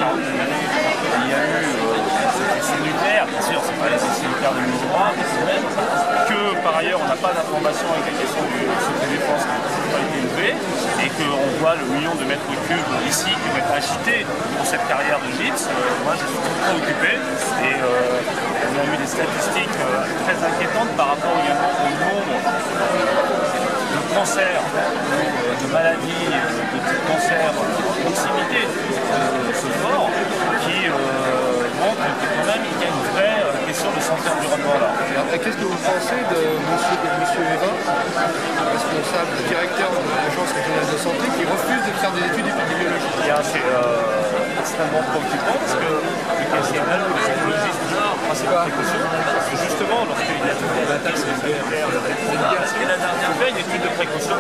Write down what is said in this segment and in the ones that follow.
quarantaine d'années, il y a eu ces essais nucléaires, bien sûr, c'est pas les essais nucléaires de 2003, mais c'est vrai que par ailleurs on n'a pas d'informations avec la question du secret défense qui n'a toujours pas été élevée, et qu'on voit le million de mètres cubes ici qui vont être agités pour cette carrière de gypse. Moi je suis très préoccupé et on a eu des statistiques très inquiétantes par rapport également au nombre de cancers, de maladies, de type cancer de proximité de ce fort qui montre que quand même il y a une vraie question de santé environnementale. Qu'est-ce que vous pensez de M. Evin, responsable, directeur de l'Agence régionale de santé, qui refuse de faire des études épidémiologiques? C'est extrêmement préoccupant parce que c'est même le psychologiste principal précaution, parce que justement lorsqu'il y a des attaques sanitaires, est-ce qu'il a fait une étude de précaution?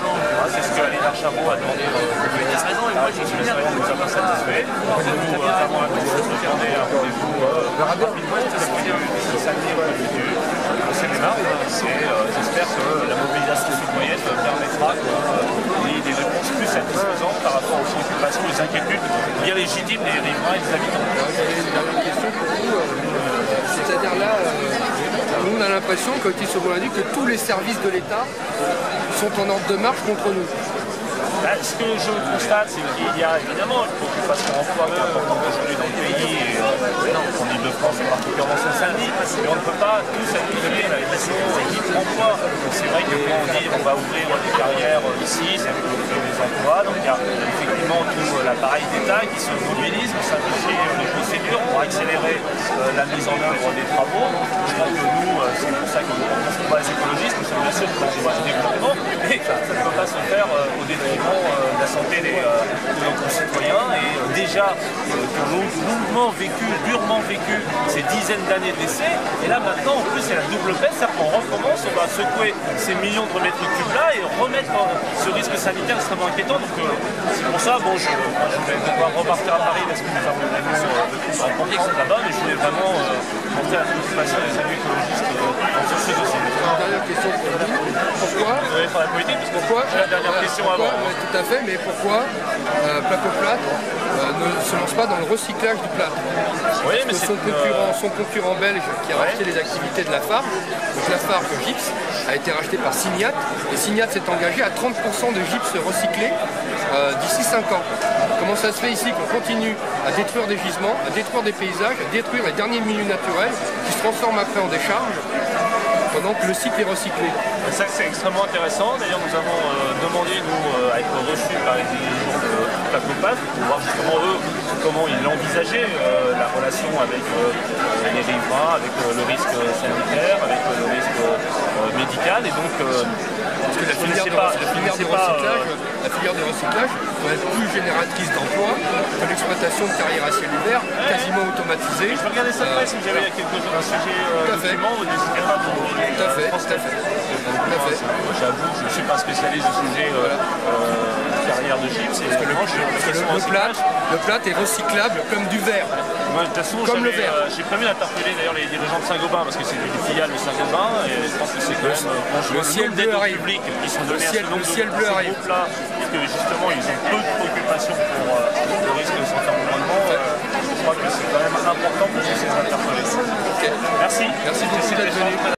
C'est ce que Aléna Chabot a demandé au ministre. La région nous a pas satisfait. Nous avons demandé un rendez-vous rapidement parce qu'il y a eu samedi au séminaire. J'espère que la mobilisation citoyenne permettra qu'il y ait des réponses plus satisfaisantes par rapport aux préoccupations, aux inquiétudes bien légitimes des riverains et des habitants. J'avais une dernière question pour vous. C'est-à-dire là, nous on a l'impression, comme il se dit, que tous les services de l'État sont en ordre de marche contre nous. Ce que je constate, c'est qu'il y a évidemment une préoccupation emploi qui est importante aujourd'hui dans le pays, et en Ile-de-France et particulièrement Seine-Saint-Denis, mais on ne peut pas tout sacrifier la question emploi. C'est vrai que quand on dit on va ouvrir des carrières ici, ça veut créer des emplois, donc il y a effectivement tout l'appareil d'État qui se mobilise pour simplifier les procédures, pour accélérer la mise en œuvre des travaux. Je pense que nous, c'est pour ça que nous ne sommes pas les écologistes, nous sommes bien sûr pour le développement, mais ça ne peut pas se faire au détriment de la santé de nos concitoyens, et déjà que longuement vécu, durement vécu ces dizaines d'années d'essais, et là maintenant en plus c'est la double peine, c'est-à-dire qu'on recommence, on va secouer ces millions de mètres cubes là et remettre ce risque sanitaire extrêmement inquiétant. Donc c'est pour ça, bon, je vais devoir repartir à Paris parce que nous avons une réunion en complexe là-bas, mais je voulais vraiment montrer la préoccupation des élus écologistes sur ce dossier. Dernière question pour vous. Pourquoi? Vous allez faire la politique parce que pourquoi j'ai la dernière question avant. Tout à fait, mais pourquoi Placo-Plâtre ne se lance pas dans le recyclage du plâtre? Oui, mais son concurrent belge qui a racheté les activités de Lafarge, donc Lafarge Gypse, a été racheté par Signat, et Signat s'est engagé à 30% de gypse recyclé d'ici 5 ans. Comment ça se fait ici qu'on continue à détruire des gisements, à détruire des paysages, à détruire les derniers milieux naturels qui se transforment après en décharge pendant que le site est recyclé? Ça, c'est extrêmement intéressant. D'ailleurs, nous avons demandé, nous, à être reçus par les dirigeants de Placo-Plâtre pour voir justement eux comment ils envisageaient la relation avec les riverains, avec le risque sanitaire, avec le risque médical. Et donc, parce que la filière de recyclage doit être plus génératrice d'emplois que l'exploitation de carrières à ciel ouvert, quasiment automatisée. Je vais regarder ça après si vous avez quelque chose, un sujet document, vous n'hésitez pas à vous tout à fait. J'avoue que je ne suis pas spécialiste du sujet carrière de gypse. Parce que le plâtre est recyclable comme du verre. De toute façon, j'ai prévu d'interpeller d'ailleurs les dirigeants de Saint-Gobain parce que c'est une filiale de Saint-Gobain, et je pense que c'est quand même le ciel bleu arrive. Qui sont donnés à ce le ciel bleu arrive. Et que justement ils ont peu de préoccupations pour le risque de santé environnement. Je crois que c'est quand même important pour ces interpeller. Okay. Merci. Merci beaucoup d'être venu.